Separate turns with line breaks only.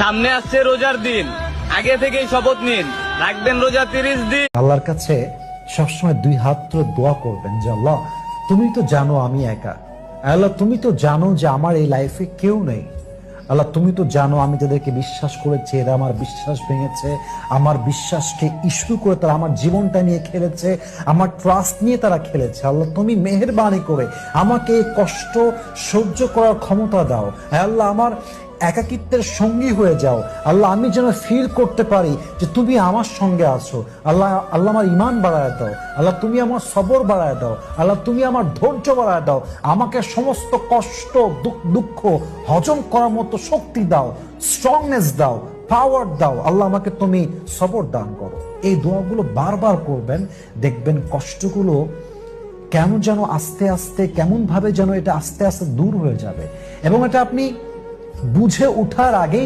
সামনে আসছে রোজার দিন, আগে থেকেই শপথ নিন, রাখবেন রোজা 30 দিন।
আল্লাহর কাছে সবসময় দুই হাত তুলে দোয়া করবেন যে আল্লাহ, তুমি তো জানো আমি একা। আল্লাহ, তুমি তো জানো যে আমার এই লাইফে কেউ নেই। আল্লাহ, তুমি তো জানো আমি যাদেরকে বিশ্বাস করেছি এরা আমার বিশ্বাস ভেঙেছে, আমার বিশ্বাসকে ইস্যু করে তারা আমার জীবনটা নিয়ে খেলেছে, আমার ট্রাস্ট নিয়ে তারা খেলেছে। আল্লাহ, তুমি মেহেরবানি করে আমাকে এই কষ্ট সহ্য করার ক্ষমতা দাও। আল্লাহ, আমার একাকিত্বের সঙ্গী হয়ে যাও। আল্লাহ, আমি যেন ফিল করতে পারি যে তুমি আমার সঙ্গে আছো। আল্লাহ, আল্লাহ আমার ইমান বাড়ায় দাও। আল্লাহ, তুমি আমার সবর বাড়ায় দাও। আল্লাহ, তুমি আমার ধৈর্য বাড়ায় দাও। আমাকে সমস্ত কষ্ট দুঃখ হজম করার মতো শক্তি দাও, স্ট্রংনেস দাও, পাওয়ার দাও। আল্লাহ, আমাকে তুমি সবর দান করো। এই দোয়াগুলো বারবার করবেন, দেখবেন কষ্টগুলো কেন যেন আস্তে আস্তে, কেমন ভাবে যেন এটা আস্তে আস্তে দূর হয়ে যাবে। এবং এটা আপনি বুঝে ওঠার আগেই